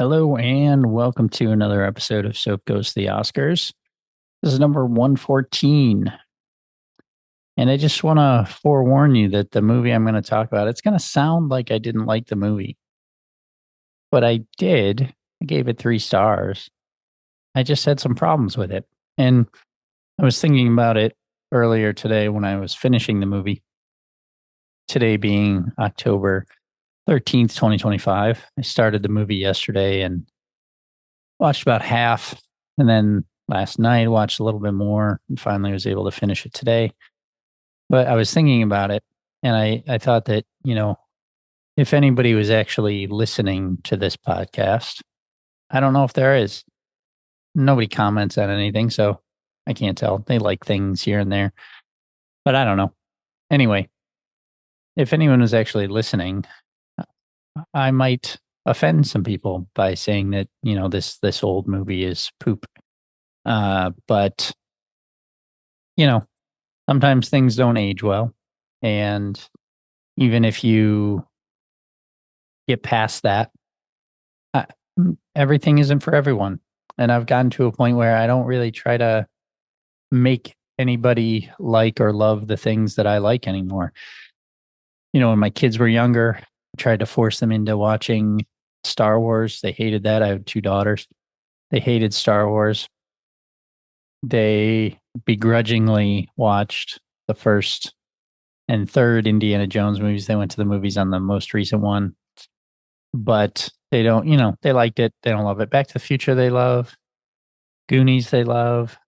Hello and welcome to another episode of Soap Goes to the Oscars. This is number 114. And I just want to forewarn you that the movie I'm going to talk about, it's going to sound like I didn't like the movie, but I did. I gave it 3 stars. I just had some problems with it. And I was thinking about it earlier today when I was finishing the movie. Today being October 13th, 2025. I started the movie yesterday and watched about half, and then last night watched a little bit more and finally was able to finish it today. But I was thinking about it, and I thought that, if anybody was actually listening to this podcast, I don't know if there is. Nobody comments on anything, so I can't tell. They like things here and there, but I don't know. Anyway, if anyone was actually listening, I might offend some people by saying that, this old movie is poop. But you know, sometimes things don't age well. And even if you get past that, uh, everything isn't for everyone. And I've gotten to a point where I don't really try to make anybody like or love the things that I like anymore. When my kids were younger, I tried to force them into watching Star Wars. They hated that. I have 2 daughters. They hated Star Wars. They begrudgingly watched the first and third Indiana Jones movies. They went to the movies on the most recent one, but they don't, they liked it. They don't love it. Back to the Future, they love. Goonies, they love.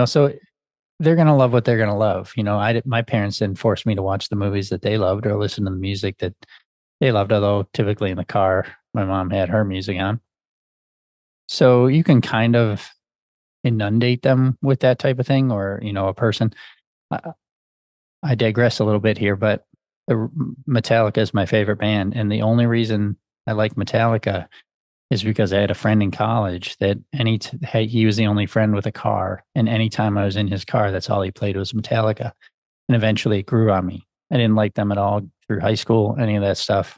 So they're going to love what they're going to love. My parents didn't force me to watch the movies that they loved or listen to the music that they loved, although typically in the car, my mom had her music on. So you can kind of inundate them with that type of thing, or, a person. I digress a little bit here, but Metallica is my favorite band. And the only reason I like Metallica is because I had a friend in college that he was the only friend with a car. And anytime I was in his car, that's all he played was Metallica. And eventually it grew on me. I didn't like them at all through high school, any of that stuff.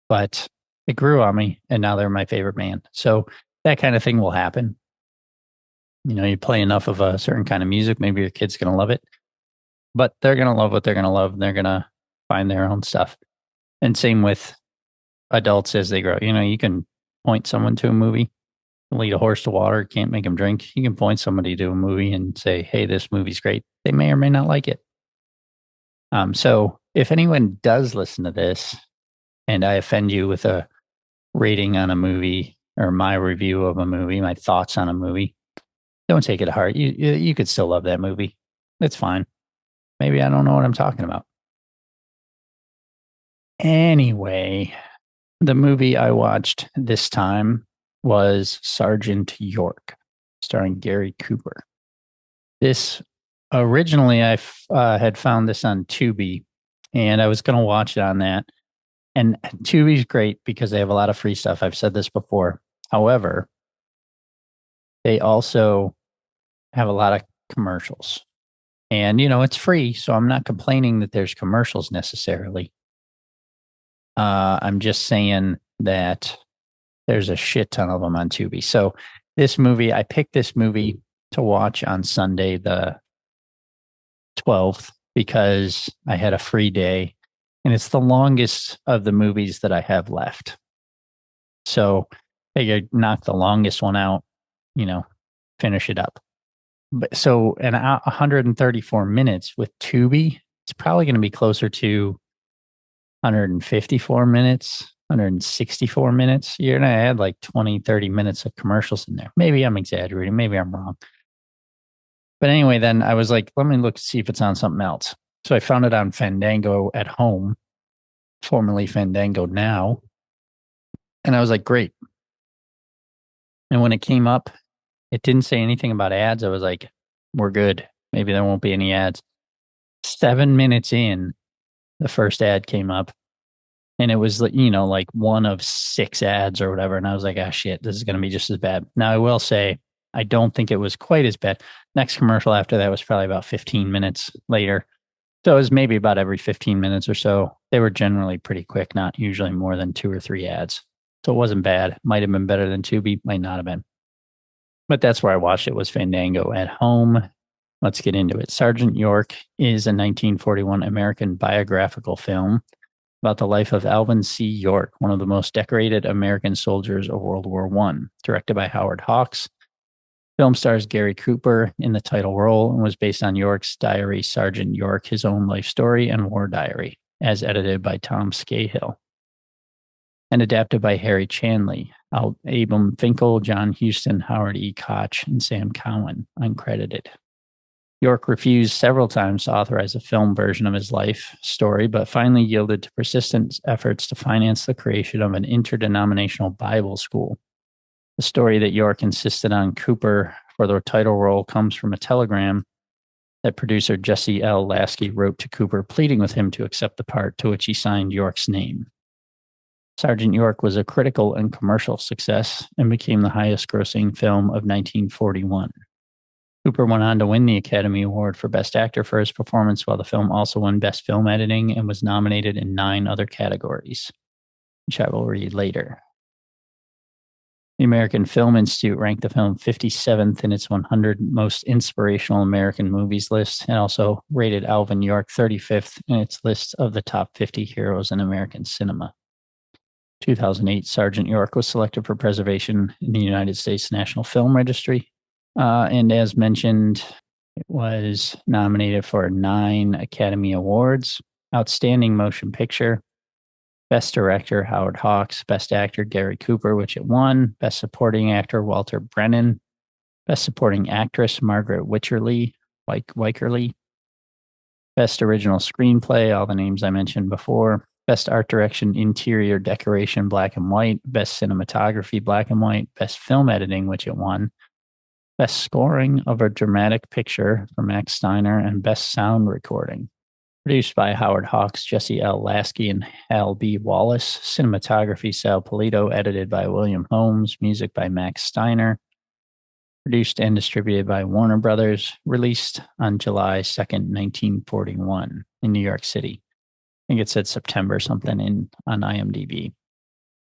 But it grew on me, and now they're my favorite band. So that kind of thing will happen. You play enough of a certain kind of music, maybe your kid's going to love it, but they're going to love what they're going to love, and they're going to find their own stuff. And same with adults as they grow. You can point someone to a movie, lead a horse to water, can't make them drink. You can point somebody to a movie and say, hey, this movie's great. They may or may not like it. So if anyone does listen to this and I offend you with a rating on a movie or my review of a movie, my thoughts on a movie, don't take it to heart. You could still love that movie. It's fine. Maybe I don't know what I'm talking about. Anyway, the movie I watched this time was Sergeant York, starring Gary Cooper. This originally I had found this on Tubi, and I was going to watch it on that. And Tubi's great because they have a lot of free stuff. I've said this before. However, they also have a lot of commercials. And, it's free, so I'm not complaining that there's commercials necessarily. I'm just saying that there's a shit ton of them on Tubi. So I picked this movie to watch on Sunday, the 12th, because I had a free day, and it's the longest of the movies that I have left. So I figured knock the longest one out, finish it up. But so 134 minutes with Tubi, it's probably going to be closer to 154 minutes, 164 minutes. You're going to add like 20, 30 minutes of commercials in there. Maybe I'm exaggerating. Maybe I'm wrong. But anyway, then I was like, let me look to see if it's on something else. So I found it on Fandango at Home, formerly Fandango Now. And I was like, great. And when it came up, it didn't say anything about ads. I was like, we're good. Maybe there won't be any ads. 7 minutes in, the first ad came up, and it was, like one of 6 ads or whatever. And I was like, ah, shit, this is going to be just as bad. Now, I will say, I don't think it was quite as bad. Next commercial after that was probably about 15 minutes later. So it was maybe about every 15 minutes or so. They were generally pretty quick, not usually more than 2 or 3 ads. So it wasn't bad. Might have been better than Tubi, might not have been. But that's where I watched it, was Fandango. At home, let's get into it. Sergeant York is a 1941 American biographical film about the life of Alvin C. York, one of the most decorated American soldiers of World War I, directed by Howard Hawks. Film stars Gary Cooper in the title role and was based on York's diary, Sergeant York, his own life story and war diary, as edited by Tom Scahill, and adapted by Harry Chanley, Abram Finkel, John Huston, Howard E. Koch, and Sam Cowan, uncredited. York refused several times to authorize a film version of his life story, but finally yielded to persistent efforts to finance the creation of an interdenominational Bible school. The story that York insisted on Cooper for the title role comes from a telegram that producer Jesse L. Lasky wrote to Cooper, pleading with him to accept the part, to which he signed York's name. Sergeant York was a critical and commercial success and became the highest grossing film of 1941. Cooper went on to win the Academy Award for Best Actor for his performance, while the film also won Best Film Editing and was nominated in 9 other categories, which I will read later. The American Film Institute ranked the film 57th in its 100 most inspirational American movies list, and also rated Alvin York 35th in its list of the top 50 heroes in American cinema. 2008, Sergeant York was selected for preservation in the United States National Film Registry. And as mentioned, it was nominated for 9 Academy Awards: Outstanding Motion Picture, Best Director, Howard Hawks, Best Actor, Gary Cooper, which it won, Best Supporting Actor, Walter Brennan, Best Supporting Actress, Margaret Wycherly, Best Original Screenplay, all the names I mentioned before, Best Art Direction, Interior Decoration, Black and White, Best Cinematography, Black and White, Best Film Editing, which it won, Best Scoring of a Dramatic Picture for Max Steiner, and Best Sound Recording. Produced by Howard Hawks, Jesse L. Lasky, and Hal B. Wallace. Cinematography, Sal Polito. Edited by William Holmes. Music by Max Steiner. Produced and distributed by Warner Brothers. Released on July 2nd, 1941 in New York City. I think it said September something on IMDb.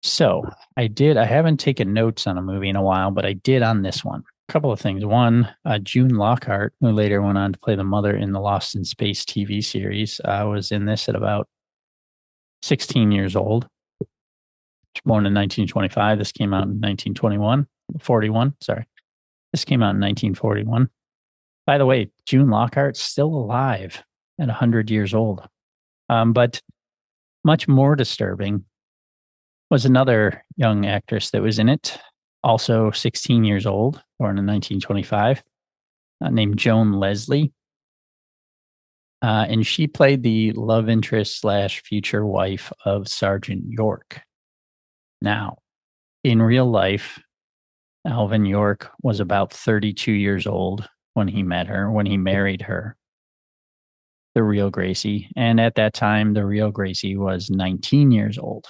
So I haven't taken notes on a movie in a while, but I did on this one. A couple of things. One, June Lockhart, who later went on to play the mother in the Lost in Space TV series, was in this at about 16 years old. Born in 1925. This came out in 41. Sorry. This came out in 1941. By the way, June Lockhart still alive at 100 years old. But much more disturbing was another young actress that was in it, also 16 years old, born in 1925, named Joan Leslie. And she played the love interest / future wife of Sergeant York. Now, in real life, Alvin York was about 32 years old when he married her, the real Gracie. And at that time, the real Gracie was 19 years old.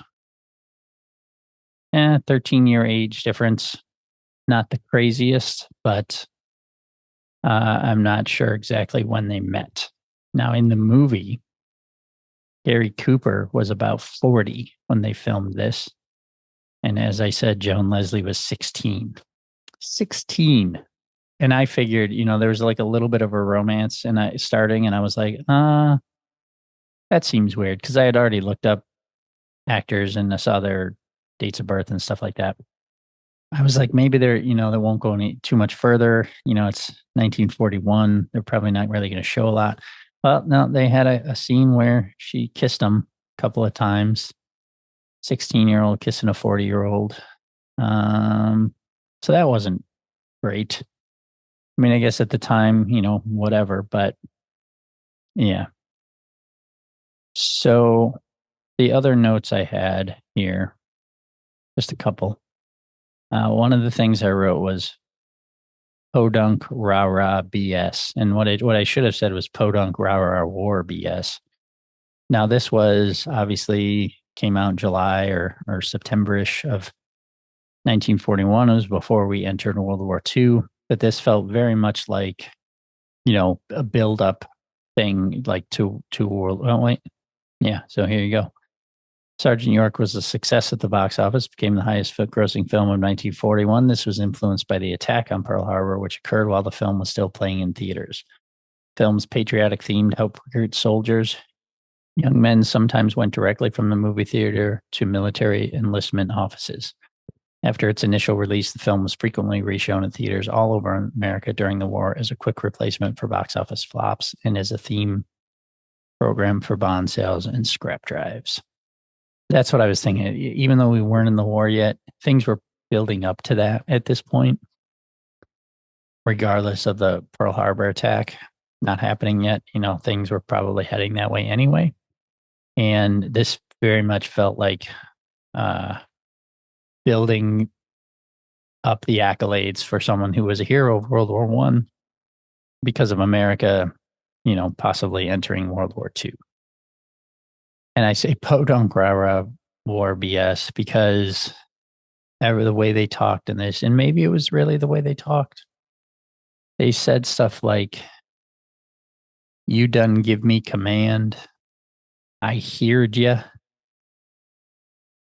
13-year age difference. Not the craziest, but I'm not sure exactly when they met. Now, in the movie, Gary Cooper was about 40 when they filmed this. And as I said, Joan Leslie was 16. 16. And I figured, there was like a little bit of a romance and I was like, that seems weird, because I had already looked up actors and I saw their dates of birth and stuff like that. I was like, maybe they won't go any too much further. It's 1941. They're probably not really going to show a lot. Well, no, they had a scene where she kissed him a couple of times. 16-year-old kissing a 40-year-old. So that wasn't great. I mean, I guess at the time, whatever, but yeah. So the other notes I had here, just a couple. One of the things I wrote was podunk rah rah BS. And what I should have said was podunk rah rah war BS. Now, this was obviously came out in July or September-ish of 1941. It was before we entered World War II. But this felt very much like, a build-up thing, like to World. Oh, wait. Yeah, so here you go. Sergeant York was a success at the box office, became the highest grossing film of 1941. This was influenced by the attack on Pearl Harbor, which occurred while the film was still playing in theaters. Film's patriotic theme to help recruit soldiers. Young men sometimes went directly from the movie theater to military enlistment offices. After its initial release, the film was frequently reshown in theaters all over America during the war as a quick replacement for box office flops and as a theme program for bond sales and scrap drives. That's what I was thinking. Even though we weren't in the war yet, things were building up to that at this point, regardless of the Pearl Harbor attack not happening yet. Things were probably heading that way anyway. And this very much felt like building up the accolades for someone who was a hero of World War One because of America, possibly entering World War Two. And I say podunk rah war BS because the way they talked in this, and maybe it was really the way they talked. They said stuff like, "You done give me command. I heard you."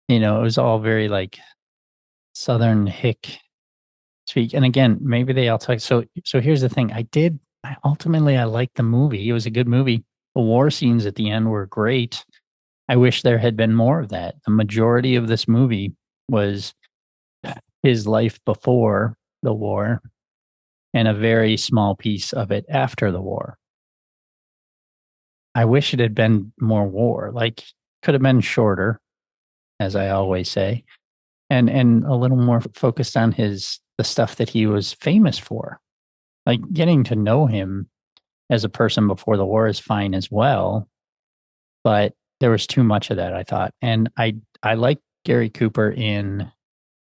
It was all very like Southern hick speak. And again, maybe they all talk. So here's the thing. I liked the movie. It was a good movie. The war scenes at the end were great. I wish there had been more of that. The majority of this movie was his life before the war and a very small piece of it after the war. I wish it had been more war. Like, could have been shorter, as I always say, and a little more focused on the stuff that he was famous for. Like, getting to know him as a person before the war is fine as well, but there was too much of that, I thought. And I like Gary Cooper in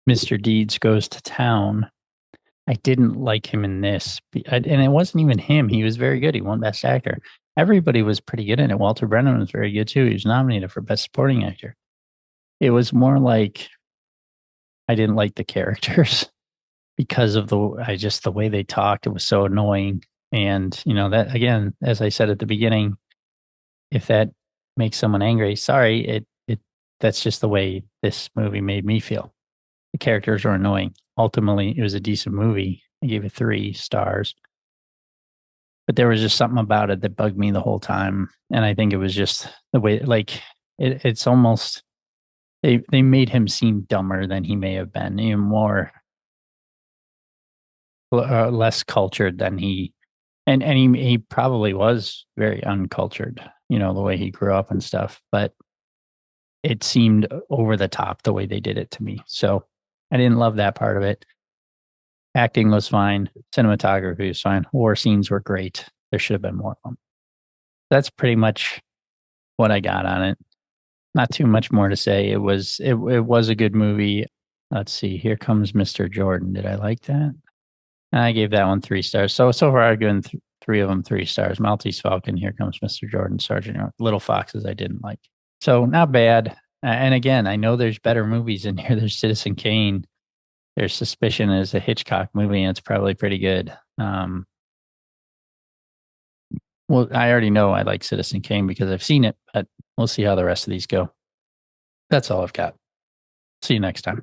Mr. Deeds Goes to Town. I didn't like him in this. And it wasn't even him. He was very good. He won Best Actor. Everybody was pretty good in it. Walter Brennan was very good too. He was nominated for Best Supporting Actor. It was more like I didn't like the characters because of the way they talked. It was so annoying. And, that again, as I said at the beginning, if that makes someone angry, sorry, that's just the way this movie made me feel. The characters were annoying. Ultimately, it was a decent movie. I gave it 3 stars. But there was just something about it that bugged me the whole time. And I think it was just the way, like, it's almost, they made him seem dumber than he may have been, even more, less cultured than and he probably was very uncultured, the way he grew up and stuff. But it seemed over the top the way they did it to me. So I didn't love that part of it. Acting was fine. Cinematography was fine. War scenes were great. There should have been more of them. That's pretty much what I got on it. Not too much more to say. It was a good movie. Let's see. Here Comes Mr. Jordan. Did I like that? I gave that one 3 stars. So far I've given 3 of them 3 stars. Maltese Falcon, Here Comes Mr. Jordan, Sergeant York. Little Foxes I didn't like. So not bad. And again, I know there's better movies in here. There's Citizen Kane. There's Suspicion is a Hitchcock movie, and it's probably pretty good. Well, I already know I like Citizen Kane because I've seen it, but we'll see how the rest of these go. That's all I've got. See you next time.